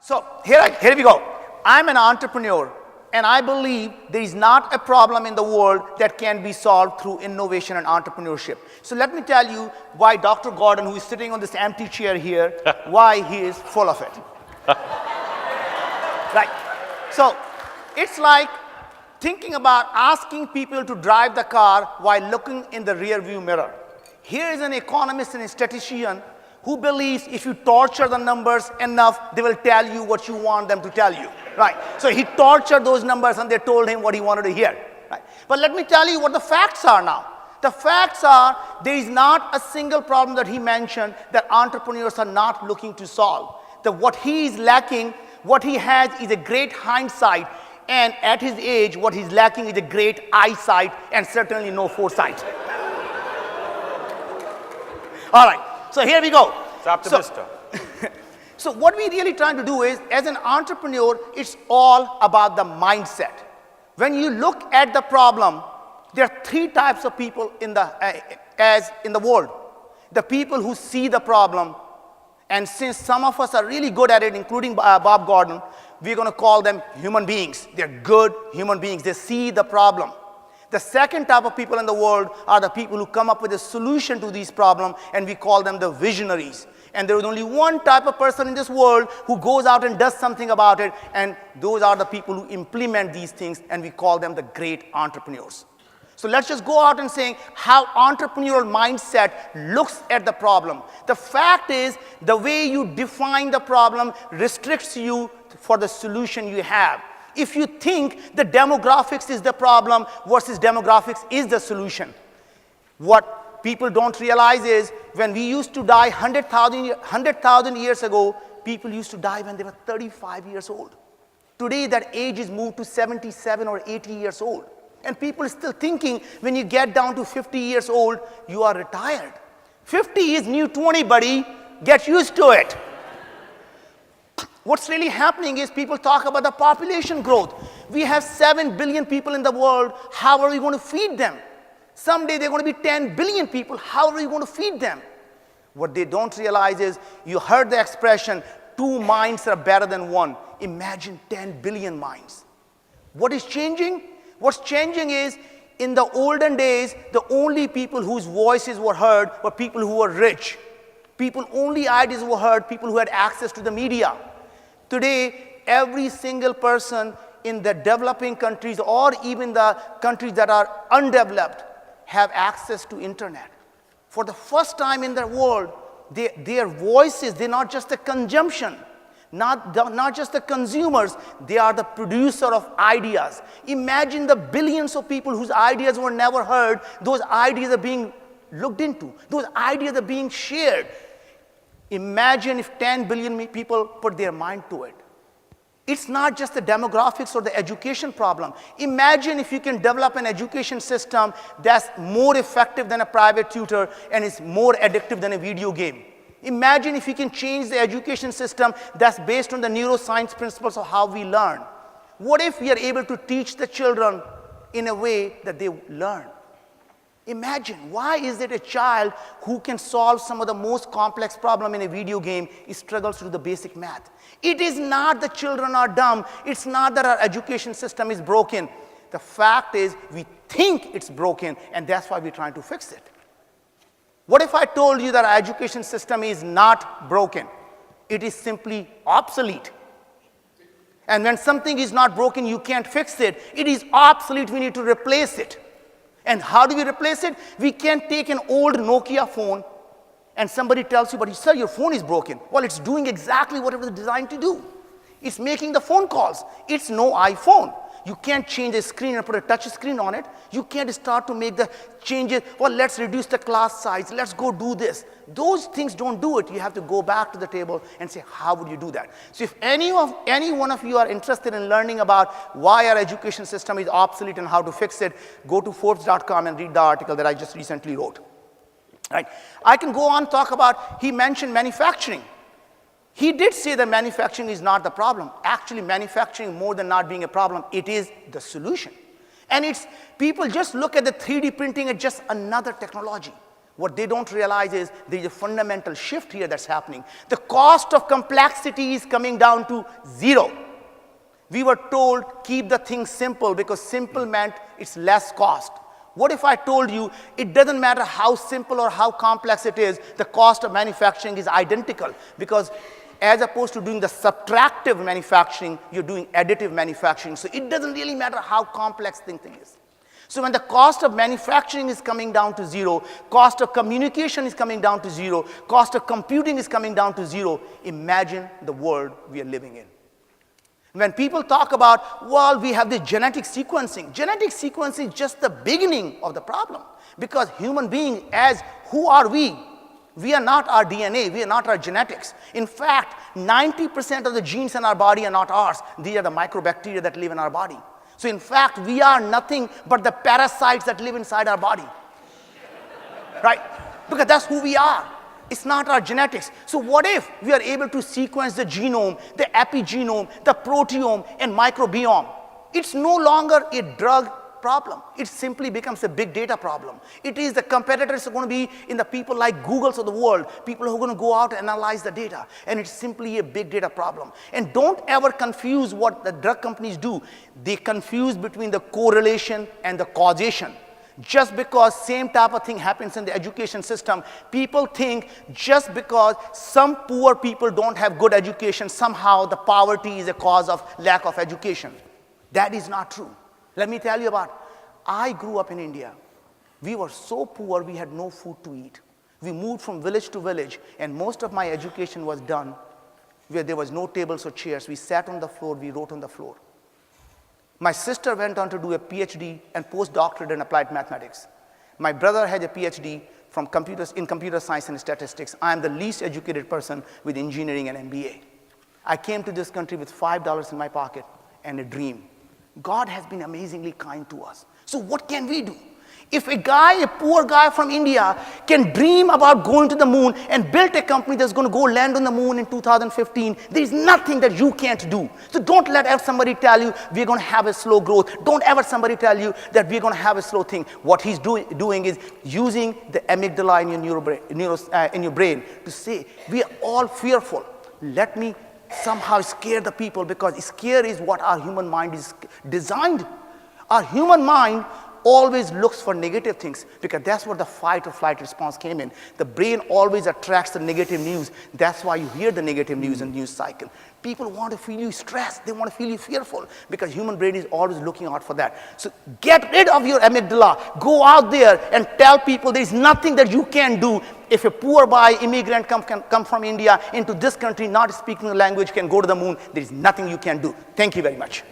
So here we go. I'm an entrepreneur, and I believe there is not a problem in the world that can be solved through innovation and entrepreneurship. So let me tell you why Dr. Gordon, who is sitting on this empty chair here, why he is full of it. Right. So it's like thinking about asking people to drive the car while looking in the rear view mirror. Here is an economist and a statistician who believes if you torture the numbers enough, they will tell you what you want them to tell you, right? So he tortured those numbers and they told him what he wanted to hear, right? But let me tell you what the facts are now. The facts are there is not a single problem that he mentioned that entrepreneurs are not looking to solve. What he is lacking, what he has is a great hindsight, and at his age, what he's lacking is a great eyesight and certainly no foresight. All right. So here we go. So what we're really trying to do is, as an entrepreneur, it's all about the mindset. When you look at the problem, there are three types of people in the world. The people who see the problem, and since some of us are really good at it, including Bob Gordon, we're going to call them human beings. They're good human beings. They see the problem. The second type of people in the world are the people who come up with a solution to these problems, and we call them the visionaries. And there is only one type of person in this world who goes out and does something about it, and those are the people who implement these things, and we call them the great entrepreneurs. So let's just go out and say how entrepreneurial mindset looks at the problem. The fact is, the way you define the problem restricts you for the solution you have. If you think the demographics is the problem versus demographics is the solution, what people don't realize is when we used to die 100,000 years ago, people used to die when they were 35 years old. Today, that age is moved to 77 or 80 years old. And people are still thinking when you get down to 50 years old, you are retired. 50 is new 20, buddy. Get used to it. What's really happening is people talk about the population growth. We have 7 billion people in the world. How are we going to feed them? Someday they're going to be 10 billion people. How are we going to feed them? What they don't realize is, you heard the expression, 2 minds are better than 1. Imagine 10 billion minds. What is changing? What's changing is, in the olden days, the only people whose voices were heard were people who were rich. People only ideas were heard, people who had access to the media. Today, every single person in the developing countries or even the countries that are undeveloped have access to internet. For the first time in the world, their voices, they're not just the consumption, not just the consumers, they are the producer of ideas. Imagine the billions of people whose ideas were never heard. Those ideas are being looked into. Those ideas are being shared. Imagine if 10 billion people put their mind to it. It's not just the demographics or the education problem. Imagine if you can develop an education system that's more effective than a private tutor and is more addictive than a video game. Imagine if you can change the education system that's based on the neuroscience principles of how we learn. What if we are able to teach the children in a way that they learn? Imagine, why is it a child who can solve some of the most complex problem in a video game struggles to do the basic math? It is not the children are dumb. It's not that our education system is broken. The fact is we think it's broken, and that's why we're trying to fix it. What if I told you that our education system is not broken? It is simply obsolete. And when something is not broken, you can't fix it. It is obsolete. We need to replace it. And how do we replace it? We can't take an old Nokia phone and somebody tells you, but sir, your phone is broken. Well, it's doing exactly what it was designed to do. It's making the phone calls. It's no iPhone. You can't change the screen and put a touch screen on it. You can't start to make the changes. Well, let's reduce the class size. Let's go do this. Those things don't do it. You have to go back to the table and say, how would you do that? So if any one of you are interested in learning about why our education system is obsolete and how to fix it, go to Forbes.com and read the article that I just recently wrote. Right? I can go on talk about, he mentioned manufacturing. He did say that manufacturing is not the problem. Actually, manufacturing, more than not being a problem, it is the solution. And it's, people just look at the 3D printing as just another technology. What they don't realize is there is a fundamental shift here that's happening. The cost of complexity is coming down to zero. We were told keep the thing simple because simple meant it's less cost. What if I told you it doesn't matter how simple or how complex it is, the cost of manufacturing is identical, because as opposed to doing the subtractive manufacturing, you're doing additive manufacturing. So it doesn't really matter how complex thing is. So when the cost of manufacturing is coming down to zero, cost of communication is coming down to zero, cost of computing is coming down to zero, imagine the world we are living in. When people talk about, well, we have this genetic sequencing is just the beginning of the problem. Because human beings, as who are we? We are not our DNA, we are not our genetics. In fact, 90% of the genes in our body are not ours. These are the microbacteria that live in our body. So in fact, we are nothing but the parasites that live inside our body. Right? Because that's who we are. It's not our genetics. So what if we are able to sequence the genome, the epigenome, the proteome, and microbiome? It's no longer a drug problem. It simply becomes a big data problem. It is the competitors are going to be in the people like Googles of the world, people who are going to go out and analyze the data. And it's simply a big data problem. And don't ever confuse what the drug companies do. They confuse between the correlation and the causation. Just because same type of thing happens in the education system, people think just because some poor people don't have good education, somehow the poverty is a cause of lack of education. That is not true. Let me tell you about, I grew up in India. We were so poor, we had no food to eat. We moved from village to village, and most of my education was done where there was no tables or chairs. We sat on the floor, we wrote on the floor. My sister went on to do a PhD and postdoctorate in applied mathematics. My brother had a PhD in computer science and statistics. I am the least educated person with engineering and MBA. I came to this country with $5 in my pocket and a dream. God has been amazingly kind to us. So what can we do? If a poor guy from India can dream about going to the moon and build a company that's going to go land on the moon in 2015, there's nothing that you can't do. So don't let somebody tell you we're going to have a slow growth. Don't ever somebody tell you that we're going to have a slow thing. What he's doing is using the amygdala in your brain to say, we are all fearful. Let me somehow scare the people, because scare is what our human mind is designed. Our human mind always looks for negative things, because that's where the fight or flight response came in. The brain always attracts the negative news. That's why you hear the negative news in the news cycle. People want to feel you stressed. They want to feel you fearful, because human brain is always looking out for that. So get rid of your amygdala. Go out there and tell people there's nothing that you can do. If a poor immigrant can come from India into this country, not speaking the language, can go to the moon, there's nothing you can do. Thank you very much.